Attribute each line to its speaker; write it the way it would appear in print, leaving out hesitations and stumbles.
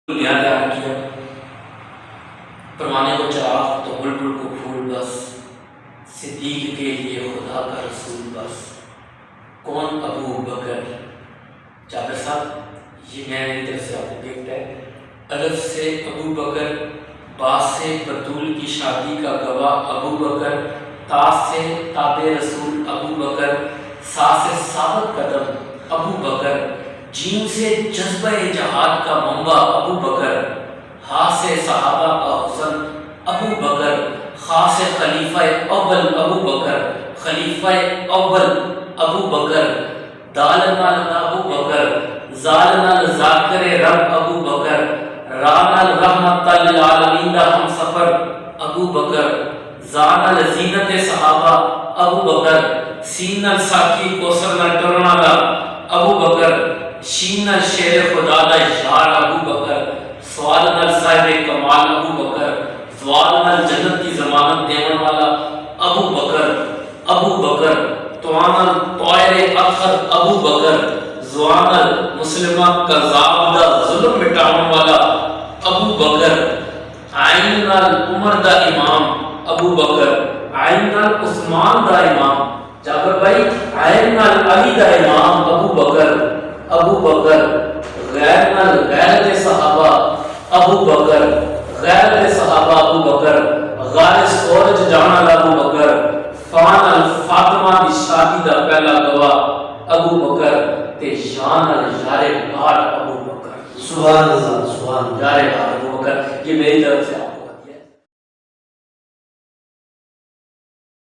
Speaker 1: بنیاد تیار کیا، پروانے کو چراغ تو بلبل کو پھول بس، صدیق کے لیے خدا کا رسول بس، کون ابو بکر؟ جابر صاحب یہ میں میری طرف سے آپ کو گفٹ ہے۔ الف سے ابو بکر، با سے بطول کی شادی کا گواہ ابو بکر، تا سے تاب رسول ابو بکر، سا سے ثابت قدم ابو بکر، جیم سے جذبہ جہاد کا منبع ابو بکر، ہا سے صحابہ کا حسن ابو بکر، خا سے خلیفہ اول ابو بکر، خلیفہ اول ابو بکر، دال نال ابو بکر، زال نال ذاکر رب ابو بکر، را نال رحمت للعالمین دا ہم سفر ابو بکر، زا نال زینت صحابہ ابو بکر، سین نال ساکی کوثر نال ٹرن والا ابو بکر، شین نال شیر خدا دا یار ابو بکر، سوال نال صاحب کمال ابو بکر، زوال نال جنت کی ضمانت دیون والا ابو بکر، ابو بکر، توان نال طائر اطہر ابو بکر، زوان نال مسلمہ کذاب دا ظلم مٹاون والا ابو بکر، عین نال عمر دا امام ابو بکر، عین نال عثمان دا امام، جابر بھائی عین نال علی دا امام ابو بکر، ابو بکر، غیر نال غیرت صحابہ ابو بکر، غیرت صحابہ ابو بکر، غار سورج جانا ابو بکر، فان الفاطمہ دی شادی دا پہلا گواہ ابو بکر، تے شان یار غار ابو بکر۔
Speaker 2: سبحان اللہ، سبحان اللہ،
Speaker 1: یار غار ابو بکر۔ یہ میری طرف سے آپ